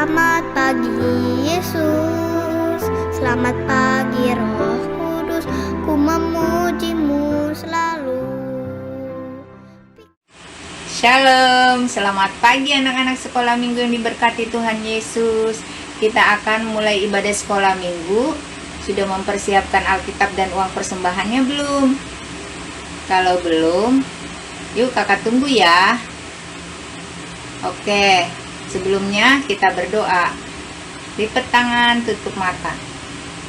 Selamat pagi Yesus, selamat pagi Roh Kudus, ku memujimu selalu. Shalom, selamat pagi anak-anak sekolah minggu yang diberkati Tuhan Yesus. Kita akan mulai ibadah sekolah minggu. Sudah mempersiapkan Alkitab dan uang persembahannya belum? Kalau belum, yuk kakak tunggu ya. Oke, sebelumnya kita berdoa. Lipat tangan, tutup mata.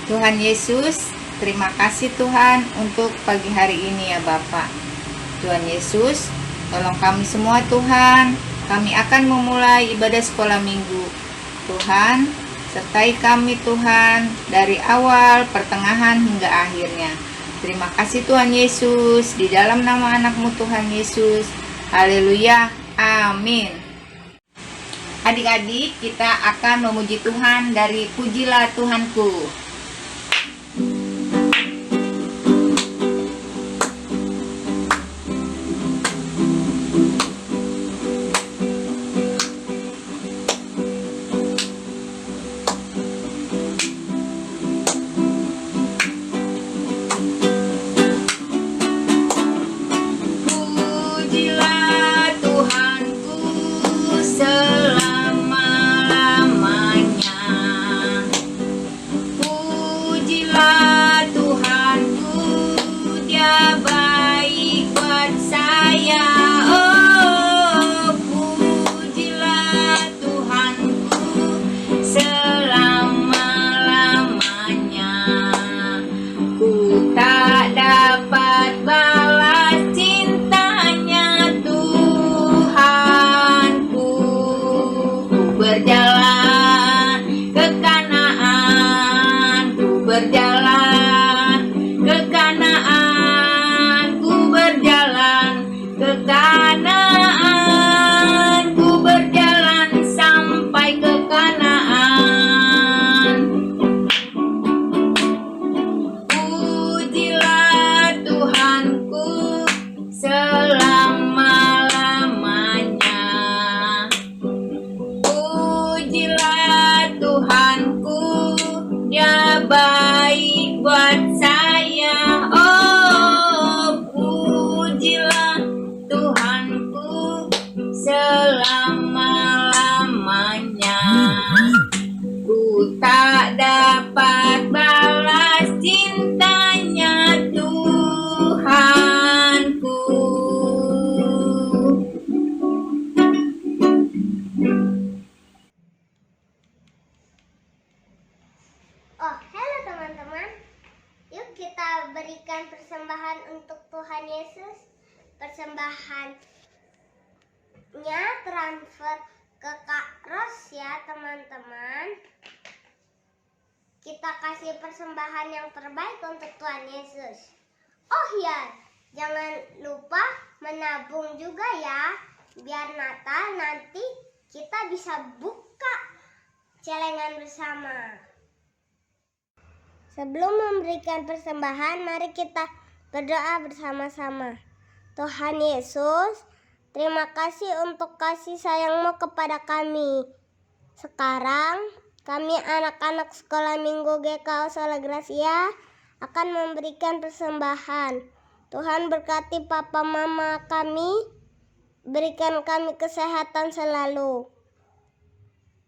Tuhan Yesus, terima kasih Tuhan untuk pagi hari ini ya Bapak. Tuhan Yesus, tolong kami semua Tuhan. Kami akan memulai ibadah sekolah minggu. Tuhan, sertai kami Tuhan dari awal, pertengahan hingga akhirnya. Terima kasih Tuhan Yesus. Di dalam nama anak-Mu Tuhan Yesus. Haleluya. Amin. Adik-adik, kita akan memuji Tuhan dari Pujilah Tuhanku. Baik buat saya, oh pujilah Tuhanku selama-lamanya. Ku tak dapat balas cintanya Tuhanku. Kita berikan persembahan untuk Tuhan Yesus. Persembahannya transfer ke Kak Ros ya teman-teman. Kita kasih persembahan yang terbaik untuk Tuhan Yesus. Oh ya, jangan lupa menabung juga ya, biar Natal nanti kita bisa buka celengan bersama. Sebelum memberikan persembahan, mari kita berdoa bersama-sama. Tuhan Yesus, terima kasih untuk kasih sayang-Mu kepada kami. Sekarang, kami anak-anak sekolah minggu GKO Sola Gracia akan memberikan persembahan. Tuhan berkati papa mama kami, berikan kami kesehatan selalu.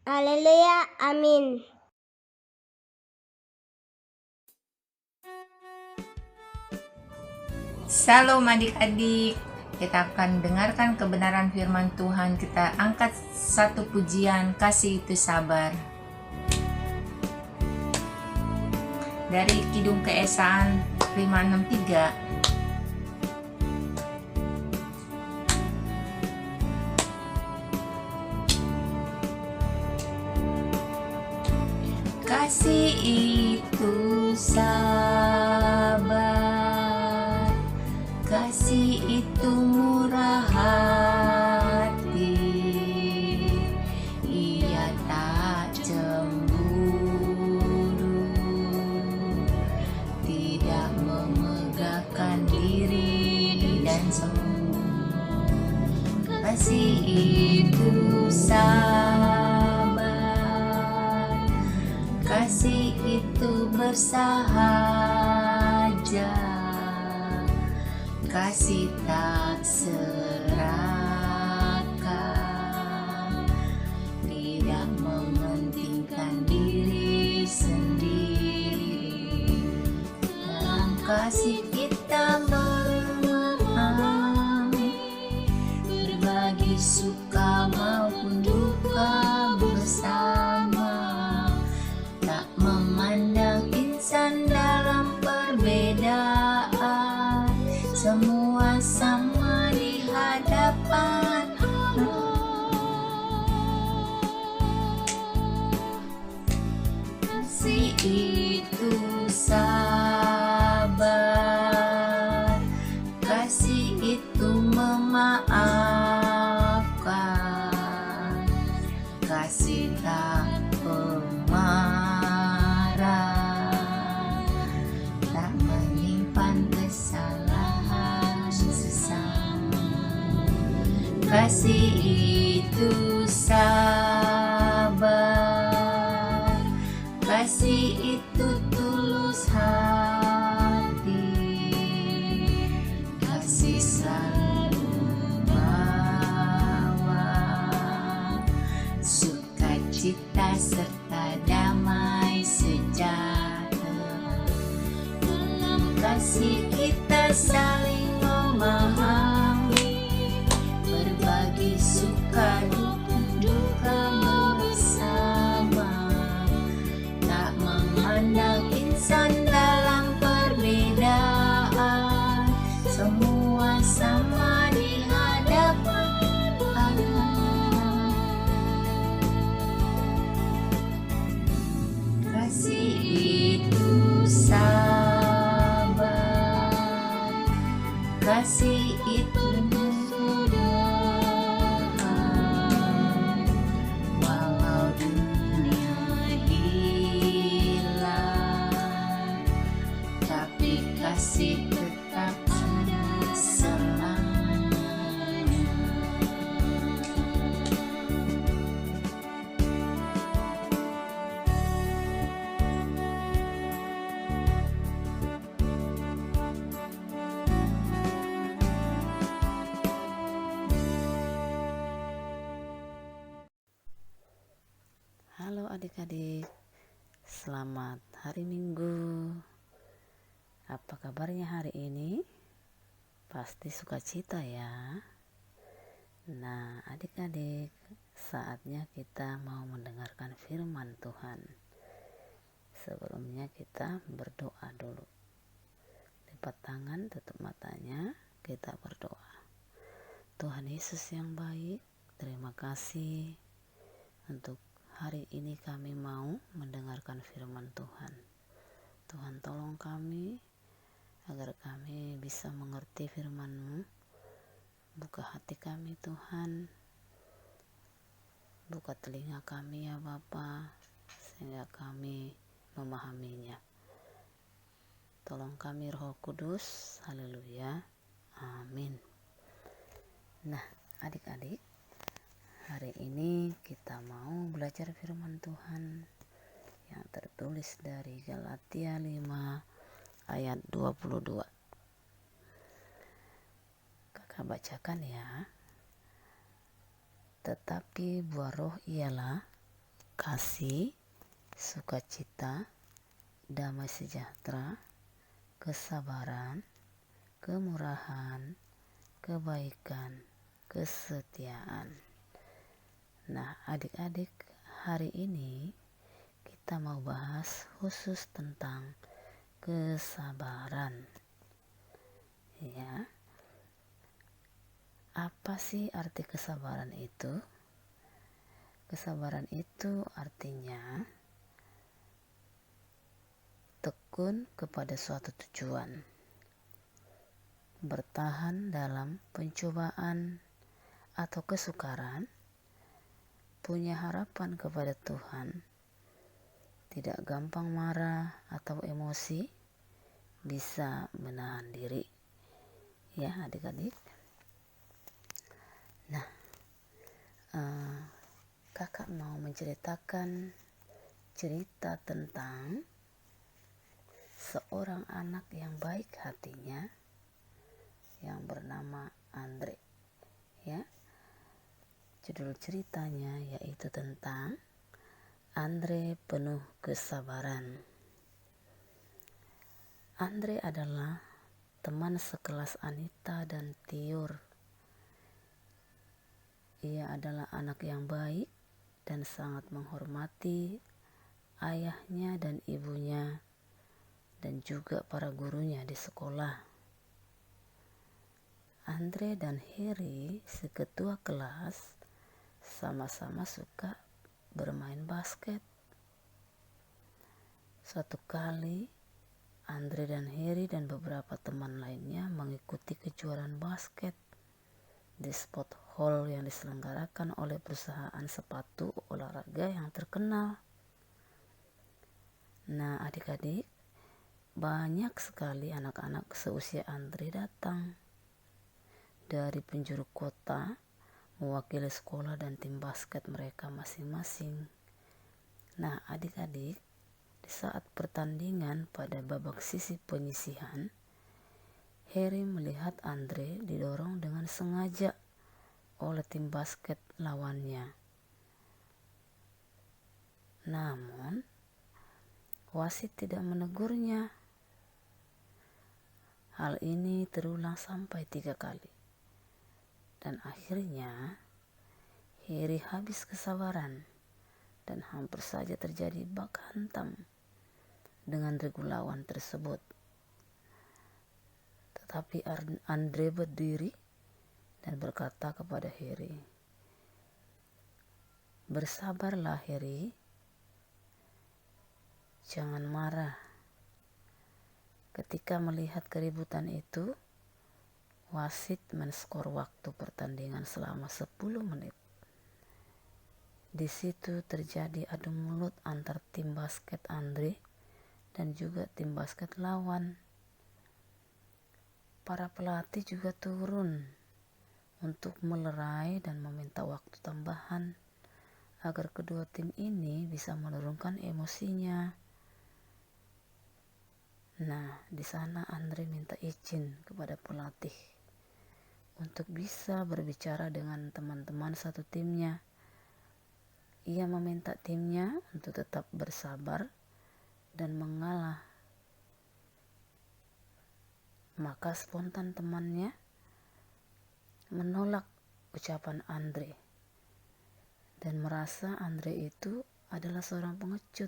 Haleluya, amin. Shalom adik-adik, kita akan dengarkan kebenaran firman Tuhan. Kita angkat satu pujian, kasih itu sabar. Dari Kidung Keesaan 563. Kasih itu sabar, kasih itu murah hati, ia tak cemburu, tidak memegahkan diri dan sombong. Kasih itu sabar, kasih itu bersahaja, kasih tak serakah, tidak mementingkan diri sendiri. Dalam kasih kita memahami, berbagi suka maupun duka bersama, tak memandang insan dalam perbedaan, semua sama di hadapan Allah. Kasih itu sabar, kasih itu memaafkan, kasih tak pemarah, tak menyimpan kesalahan sesama. Kasih itu sabar, kasih itu tulus hati, kasih selalu membawa sukacita serta damai sejahtera. Dalam kasih kita saling memahami, berbagi suka duka bersama, tak memandang insan dalam perbedaan, semua sama di hadapan Allah. Kasih itu sabar, kasih itu walau dunia hilang, tapi kasih tetap ada selamanya. Halo adik-adik, selamat hari Minggu. Apa kabarnya hari ini? Pasti sukacita ya. Nah adik-adik, saatnya kita mau mendengarkan firman Tuhan. Sebelumnya kita berdoa dulu. Lipat tangan, tutup matanya, kita berdoa. Tuhan Yesus yang baik, terima kasih untuk hari ini kami mau mendengarkan firman Tuhan. Tuhan tolong kami agar kami bisa mengerti firman-Mu. Buka hati kami Tuhan, buka telinga kami ya Bapa, sehingga kami memahaminya. Tolong kami Roh Kudus, haleluya, amin. Nah adik-adik, hari ini kita mau belajar firman Tuhan yang tertulis dari Galatia 5 ayat 22. Kakak bacakan ya. Tetapi buah roh ialah kasih, sukacita, damai sejahtera, kesabaran, kemurahan, kebaikan, kesetiaan. Nah adik-adik, hari ini kita mau bahas khusus tentang kesabaran. Ya, apa sih arti kesabaran itu? Kesabaran itu artinya tekun kepada suatu tujuan, bertahan dalam pencobaan atau kesukaran, punya harapan kepada Tuhan, tidak gampang marah atau emosi, bisa menahan diri. Ya adik-adik. Nah, kakak mau menceritakan cerita tentang seorang anak yang baik hatinya yang bernama Andre. Ya, judul ceritanya yaitu tentang Andre penuh kesabaran. Andre adalah teman sekelas Anita dan Tiur. Ia adalah anak yang baik dan sangat menghormati ayahnya dan ibunya dan juga para gurunya di sekolah. Andre dan Harry, si ketua kelas, sama-sama suka bermain basket. Suatu kali Andre dan Harry dan beberapa teman lainnya mengikuti kejuaraan basket di sport hall yang diselenggarakan oleh perusahaan sepatu olahraga yang terkenal. Nah, adik-adik, banyak sekali anak-anak seusia Andre datang dari penjuru kota mewakili sekolah dan tim basket mereka masing-masing. Nah, adik-adik, di saat pertandingan pada babak sisi penyisihan, Harry melihat Andre didorong dengan sengaja oleh tim basket lawannya. Namun, wasit tidak menegurnya. Hal ini terulang sampai 3 kali. Dan akhirnya, Harry habis kesabaran dan hampir saja terjadi bak hantam dengan regu lawan tersebut. Tetapi Andre berdiri dan berkata kepada Harry, "Bersabarlah Harry, jangan marah." Ketika melihat keributan itu, wasit men-skor waktu pertandingan selama 10 menit. Di situ terjadi adu mulut antar tim basket Andre dan juga tim basket lawan. Para pelatih juga turun untuk melerai dan meminta waktu tambahan agar kedua tim ini bisa menurunkan emosinya. Nah, di sana Andre minta izin kepada pelatih untuk bisa berbicara dengan teman-teman satu timnya. Ia meminta timnya untuk tetap bersabar dan mengalah. Maka spontan temannya menolak ucapan Andre dan merasa Andre itu adalah seorang pengecut.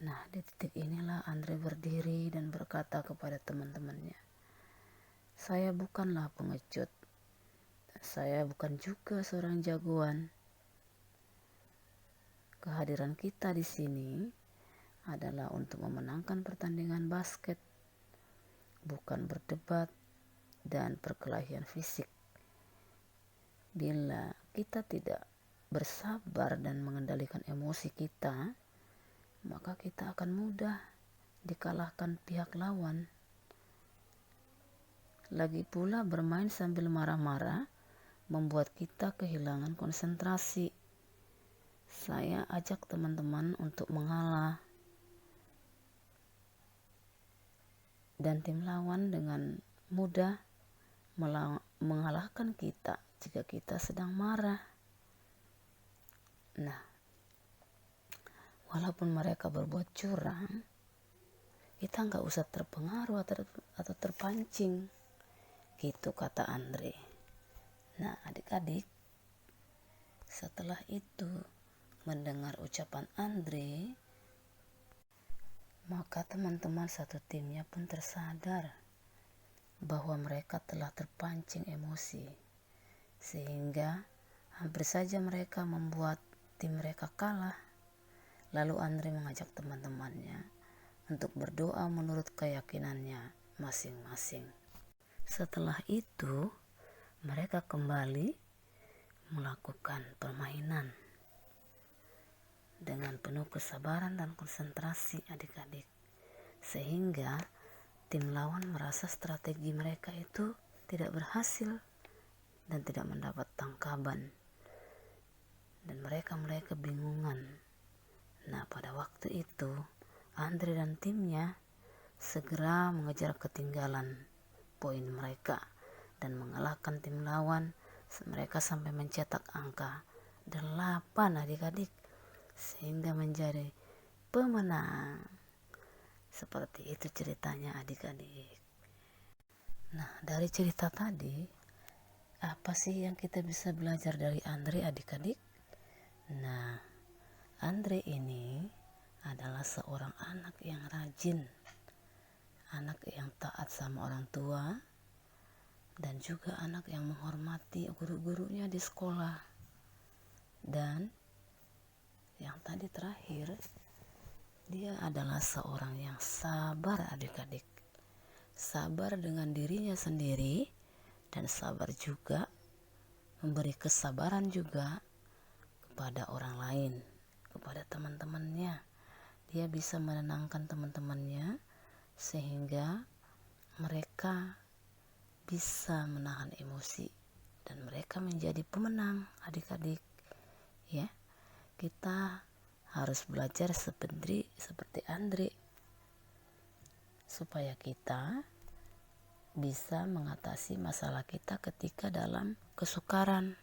Nah, di titik inilah Andre berdiri dan berkata kepada teman-temannya, "Saya bukanlah pengecut. Saya bukan juga seorang jagoan. Kehadiran kita di sini adalah untuk memenangkan pertandingan basket, bukan berdebat dan perkelahian fisik. Bila kita tidak bersabar dan mengendalikan emosi kita, maka kita akan mudah dikalahkan pihak lawan. Lagi pula bermain sambil marah-marah membuat kita kehilangan konsentrasi. Saya ajak teman-teman untuk mengalah. Dan tim lawan dengan mudah mengalahkan kita jika kita sedang marah. Nah, walaupun mereka berbuat curang, kita nggak usah terpengaruh atau terpancing." Gitu kata Andre. Nah, adik-adik, setelah itu mendengar ucapan Andre, maka teman-teman satu timnya pun tersadar bahwa mereka telah terpancing emosi, sehingga hampir saja mereka membuat tim mereka kalah. Lalu Andre mengajak teman-temannya untuk berdoa menurut keyakinannya masing-masing. Setelah itu, mereka kembali melakukan permainan dengan penuh kesabaran dan konsentrasi, adik-adik, sehingga tim lawan merasa strategi mereka itu tidak berhasil dan tidak mendapat tangkaban, dan mereka mulai kebingungan Nah, pada waktu itu Andre dan timnya segera mengejar ketinggalan poin mereka dan mengalahkan tim lawan. Mereka sampai mencetak angka 8 adik-adik, sehingga menjadi pemenang. Seperti itu ceritanya adik-adik. Nah, dari cerita tadi, apa sih yang kita bisa belajar dari Andre adik-adik? Nah, Andre ini adalah seorang anak yang rajin, anak yang taat sama orang tua, dan juga anak yang menghormati guru-gurunya di sekolah. Dan yang tadi terakhir, dia adalah seorang yang sabar adik-adik. Sabar dengan dirinya sendiri dan sabar juga memberi kesabaran juga kepada orang lain, kepada teman-temannya. Dia bisa menenangkan teman-temannya sehingga mereka bisa menahan emosi dan mereka menjadi pemenang adik-adik. Ya, kita harus belajar seperti Andre supaya kita bisa mengatasi masalah kita ketika dalam kesukaran,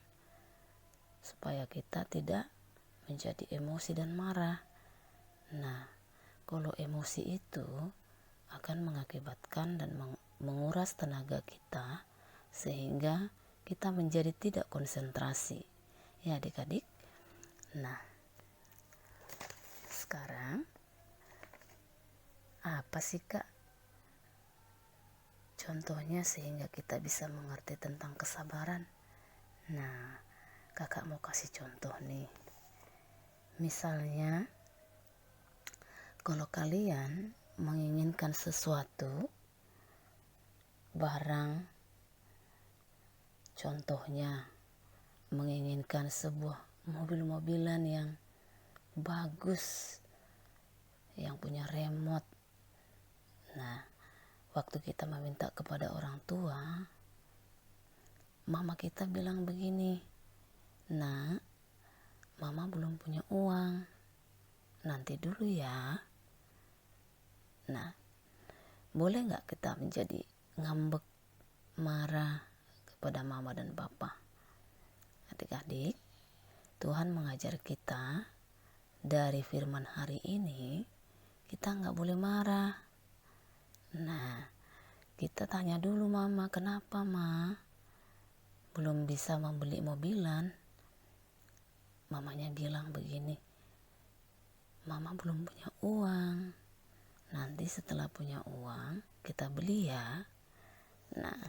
supaya kita tidak menjadi emosi dan marah. Nah, kalau emosi itu akan mengakibatkan dan menguras tenaga kita sehingga kita menjadi tidak konsentrasi. Ya adik-adik. Nah, sekarang apa sih Kak contohnya sehingga kita bisa mengerti tentang kesabaran? Nah, kakak mau kasih contoh nih. Misalnya, kalau kalian menginginkan sesuatu, barang, contohnya menginginkan sebuah mobil-mobilan yang bagus, yang punya remote. Nah, waktu kita meminta kepada orang tua, mama kita bilang begini, "Nak, mama belum punya uang, nanti dulu ya." Nah, boleh gak kita menjadi ngambek, marah kepada mama dan papa? Adik-adik, Tuhan mengajar kita dari firman hari ini, kita gak boleh marah. Nah, kita tanya dulu mama, "Kenapa ma? Belum bisa membeli mobilan?" Mamanya bilang begini, "Mama belum punya uang. Nanti setelah punya uang kita beli ya." Nah,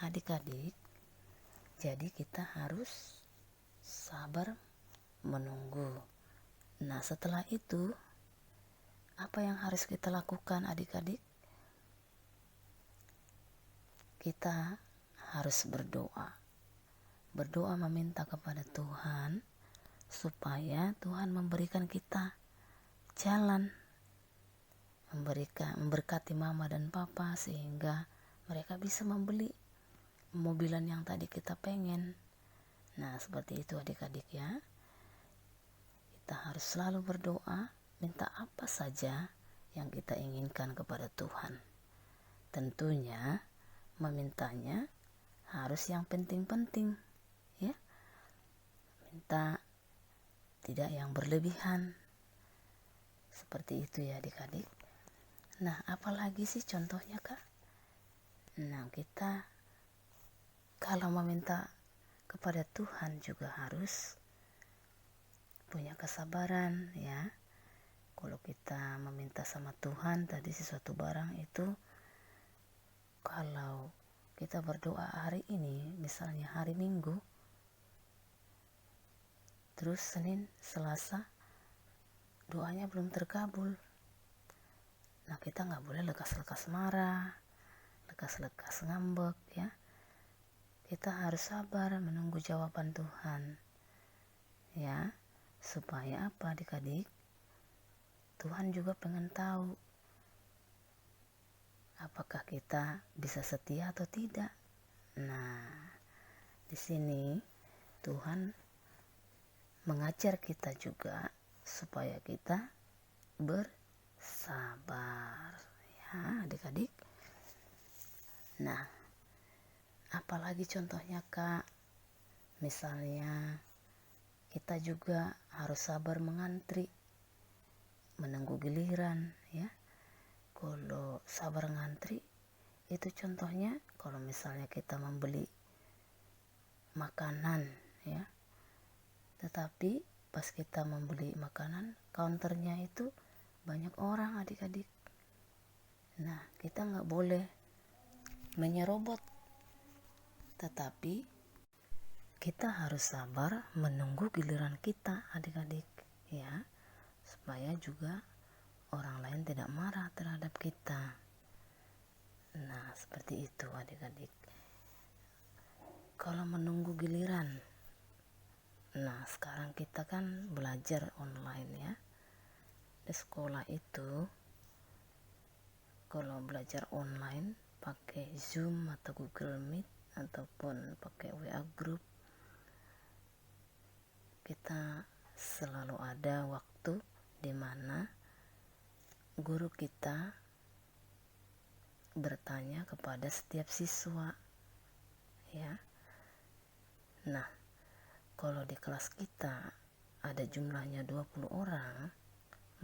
adik-adik, jadi kita harus sabar menunggu. Nah, setelah itu apa yang harus kita lakukan adik-adik? Kita harus berdoa. Berdoa meminta kepada Tuhan supaya Tuhan memberikan kita jalan, memberkati mama dan papa sehingga mereka bisa membeli mobilan yang tadi kita pengen. Nah, seperti itu adik-adik ya. Kita harus selalu berdoa, minta apa saja yang kita inginkan kepada Tuhan. Tentunya memintanya harus yang penting-penting ya. Minta tidak yang berlebihan. Seperti itu ya adik-adik. Nah, apalagi sih contohnya Kak? Nah, kita kalau meminta kepada Tuhan juga harus punya kesabaran ya. Kalau kita meminta sama Tuhan tadi sesuatu barang itu, kalau kita berdoa hari ini, misalnya hari Minggu, terus Senin, Selasa, doanya belum terkabul. Nah, kita gak boleh lekas-lekas marah, lekas-lekas ngambek ya. Kita harus sabar menunggu jawaban Tuhan ya. Supaya apa adik-adik? Tuhan juga pengen tahu apakah kita bisa setia atau tidak. Nah, di sini Tuhan mengajar kita juga supaya kita bersabar, ya adik-adik. Nah, apalagi contohnya Kak? Misalnya kita juga harus sabar mengantri, menunggu giliran, ya. Kalau sabar ngantri itu contohnya kalau misalnya kita membeli makanan, ya. Tetapi pas kita membeli makanan, counternya itu banyak orang adik-adik. Nah, kita nggak boleh menyerobot, tetapi kita harus sabar menunggu giliran kita adik-adik, ya, supaya juga orang lain tidak marah terhadap kita. Nah, seperti itu adik-adik. Kalau menunggu giliran, nah sekarang kita kan belajar online, ya. Di sekolah itu kalau belajar online pakai Zoom atau Google Meet ataupun pakai WA Group, kita selalu ada waktu di mana guru kita bertanya kepada setiap siswa, ya. Nah, kalau di kelas kita ada jumlahnya 20 orang,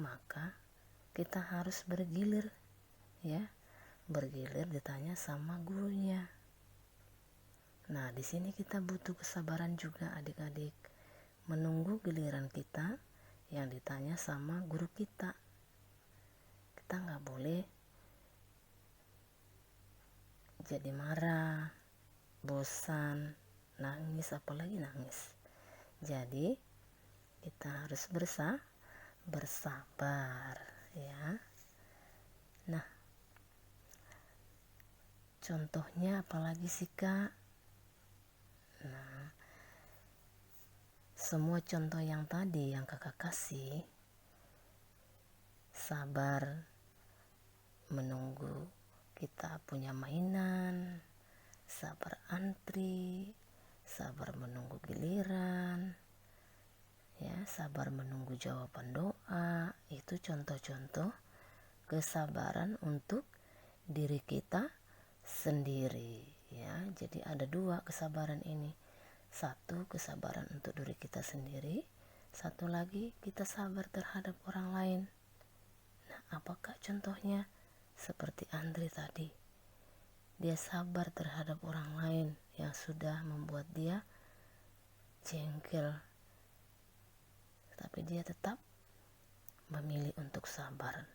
maka kita harus bergilir, ya. Bergilir ditanya sama gurunya. Nah, di sini kita butuh kesabaran juga adik-adik, menunggu giliran kita yang ditanya sama guru kita. Kita nggak boleh jadi marah, bosan, nangis, apalagi nangis. Jadi kita harus bersabar, ya. Nah, contohnya apalagi sih Kak? Nah, semua contoh yang tadi yang Kakak kasih, sabar menunggu kita punya mainan, sabar antri, sabar menunggu giliran, ya, sabar menunggu jawaban doa. Itu contoh-contoh kesabaran untuk diri kita sendiri, ya. Jadi ada dua kesabaran ini. Satu, kesabaran untuk diri kita sendiri. Satu lagi, kita sabar terhadap orang lain. Nah, apakah contohnya? Seperti Andre tadi, dia sabar terhadap orang lain yang sudah membuat dia jengkel, tapi dia tetap memilih untuk sabar.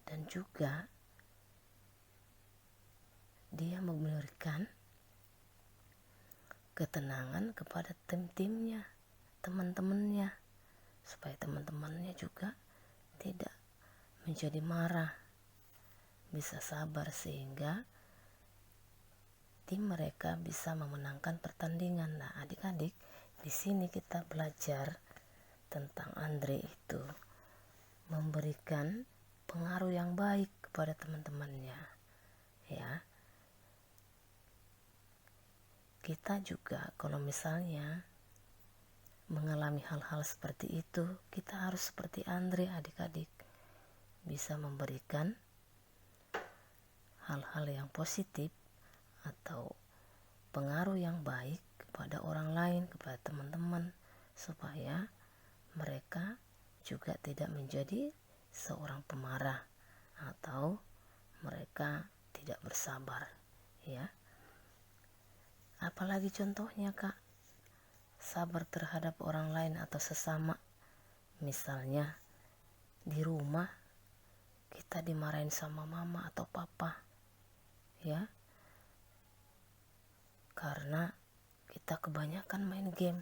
Dan juga dia memberikan ketenangan kepada tim-timnya, teman-temannya, supaya teman-temannya juga tidak menjadi marah, bisa sabar sehingga tim mereka bisa memenangkan pertandingan. Nah, adik-adik, di sini kita belajar tentang Andre itu memberikan pengaruh yang baik kepada teman-temannya, ya. Kita juga kalau misalnya mengalami hal-hal seperti itu, kita harus seperti Andre adik-adik, bisa memberikan hal-hal yang positif atau pengaruh yang baik kepada orang lain, kepada teman-teman, supaya mereka juga tidak menjadi seorang pemarah atau mereka tidak bersabar, ya. Apalagi contohnya Kak, sabar terhadap orang lain atau sesama. Misalnya di rumah kita dimarahin sama mama atau papa, ya, karena kita kebanyakan main game.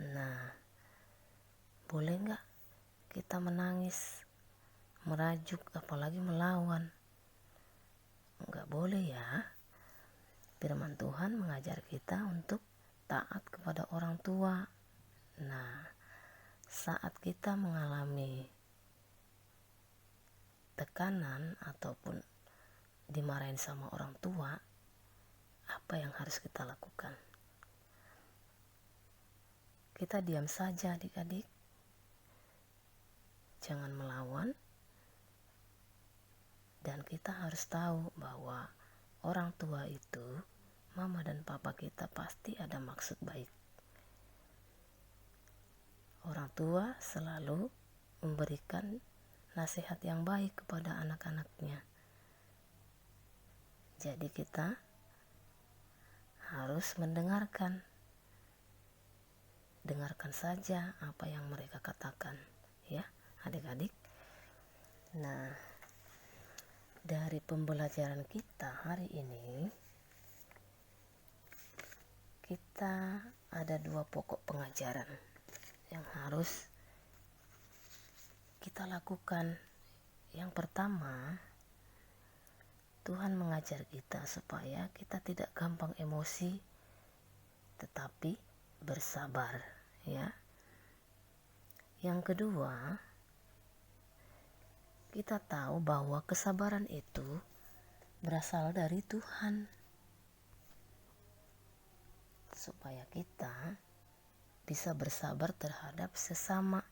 Nah, boleh nggak kita menangis, merajuk, apalagi melawan? Nggak boleh, ya. Firman Tuhan mengajar kita untuk taat kepada orang tua. Nah, saat kita mengalami tekanan ataupun dimarahin sama orang tua, apa yang harus kita lakukan? Kita diam saja adik-adik, jangan melawan. Dan kita harus tahu bahwa orang tua itu, mama dan papa kita pasti ada maksud baik. Orang tua selalu memberikan nasihat yang baik kepada anak-anaknya. Jadi kita harus mendengarkan. Dengarkan saja apa yang mereka katakan, ya adik-adik. Nah, dari pembelajaran kita hari ini, kita ada 2 pokok pengajaran yang harus kita lakukan. Yang pertama, Tuhan mengajar kita supaya kita tidak gampang emosi, tetapi bersabar, ya. Yang kedua, kita tahu bahwa kesabaran itu berasal dari Tuhan, supaya kita bisa bersabar terhadap sesama,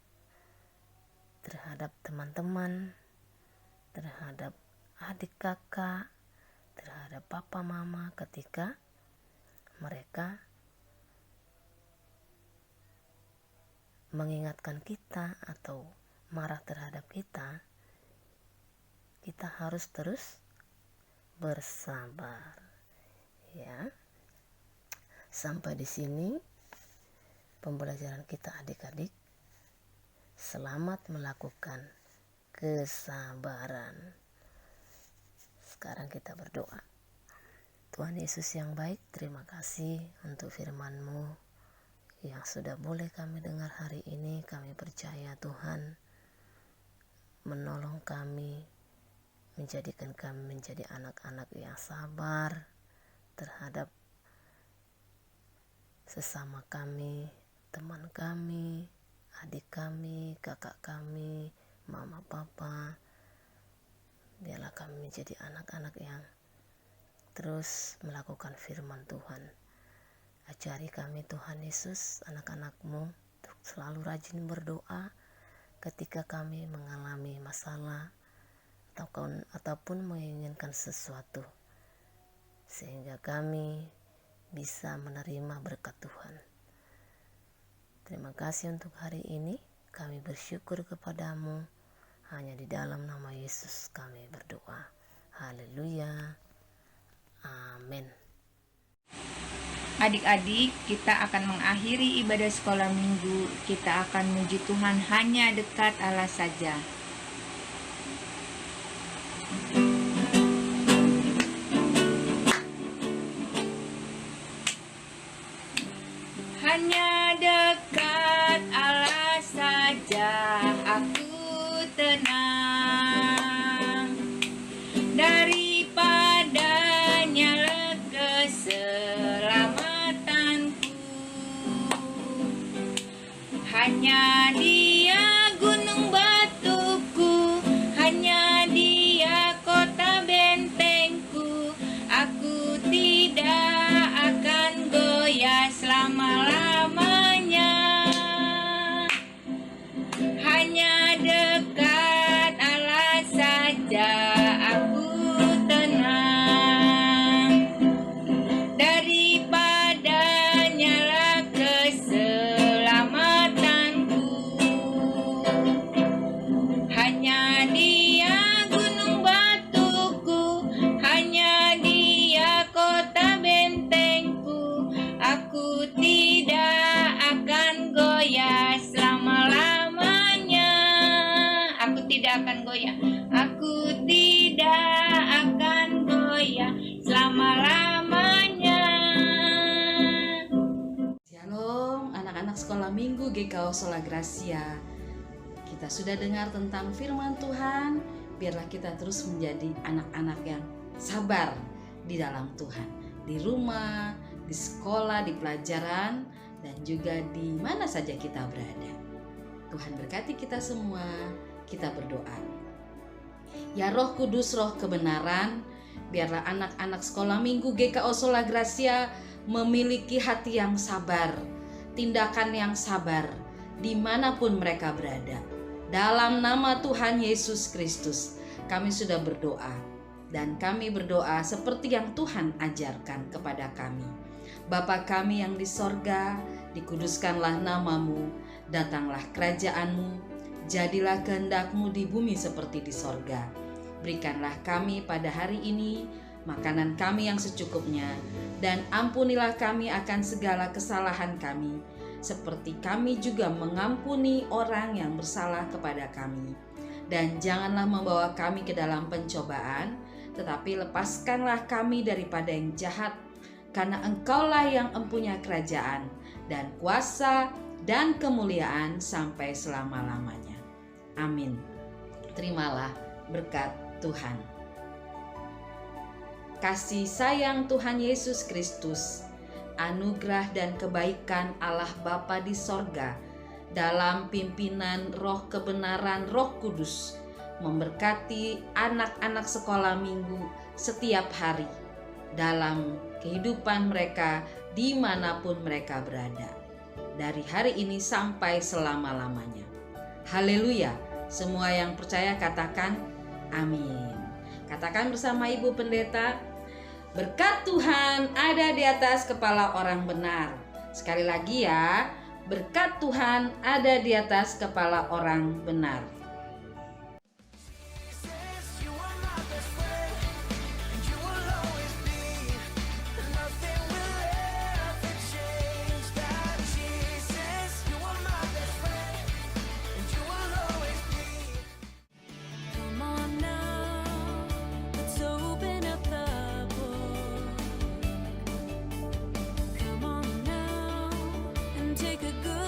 terhadap teman-teman, terhadap adik kakak, terhadap papa mama ketika mereka mengingatkan kita atau marah terhadap kita. Kita harus terus bersabar, ya. Sampai di sini pembelajaran kita adik-adik. Selamat melakukan kesabaran. Sekarang kita berdoa. Tuhan Yesus yang baik, terima kasih untuk firman-Mu yang sudah boleh kami dengar hari ini. Kami percaya Tuhan menolong kami, menjadikan kami menjadi anak-anak yang sabar terhadap sesama kami, teman kami, adik kami, kakak kami, mama, papa. Biarlah kami menjadi anak-anak yang terus melakukan firman Tuhan. Ajari kami Tuhan Yesus, anak-anak-Mu, untuk selalu rajin berdoa ketika kami mengalami masalah ataupun menginginkan sesuatu, sehingga kami bisa menerima berkat Tuhan. Terima kasih untuk hari ini. Kami bersyukur kepadamu. Hanya di dalam nama Yesus kami berdoa. Haleluya. Amin. Adik-adik, kita akan mengakhiri ibadah sekolah minggu. Kita akan memuji Tuhan hanya dekat Allah saja. Hanya dekat Allah saja aku tenang, daripadanya lega keselamatanku. Hanya Dia gunung batuku, hanya Dia kota bentengku. Aku tidak akan goyah selama-lamanya. Hanya dekat Allah saja aku tenang, daripadanya lah keselamatanku. Hanya Dia gunung batuku, hanya Dia kota bentengku. Aku tidak akan goyah selama-lamanya. Aku tidak akan goyah. Aku tidak akan goyah selama-lamanya. Shalom anak-anak sekolah minggu GKO Sola Gracia. Kita sudah dengar tentang firman Tuhan. Biarlah kita terus menjadi anak-anak yang sabar di dalam Tuhan, di rumah, di sekolah, di pelajaran, dan juga di mana saja kita berada. Tuhan berkati kita semua. Kita berdoa. Ya Roh Kudus, Roh kebenaran, biarlah anak-anak sekolah minggu GKO Sola Gracia memiliki hati yang sabar, tindakan yang sabar dimanapun mereka berada. Dalam nama Tuhan Yesus Kristus, kami sudah berdoa. Dan kami berdoa seperti yang Tuhan ajarkan kepada kami. Bapa kami yang di sorga, dikuduskanlah namamu, datanglah kerajaanmu, jadilah kehendak-Mu di bumi seperti di sorga. Berikanlah kami pada hari ini makanan kami yang secukupnya, dan ampunilah kami akan segala kesalahan kami, seperti kami juga mengampuni orang yang bersalah kepada kami. Dan janganlah membawa kami ke dalam pencobaan, tetapi lepaskanlah kami daripada yang jahat, karena Engkaulah yang empunya kerajaan, dan kuasa, dan kemuliaan sampai selama-lamanya. Amin. Terimalah berkat Tuhan. Kasih sayang Tuhan Yesus Kristus, anugerah dan kebaikan Allah Bapa di sorga, dalam pimpinan Roh kebenaran Roh Kudus, memberkati anak-anak sekolah minggu setiap hari dalam kehidupan mereka dimanapun mereka berada, dari hari ini sampai selama-lamanya. Haleluya. Semua yang percaya katakan amin. Katakan bersama Ibu Pendeta, berkat Tuhan ada di atas kepala orang benar. Sekali lagi ya, berkat Tuhan ada di atas kepala orang benar. Come on now, let's open up the book. Come on now and take a good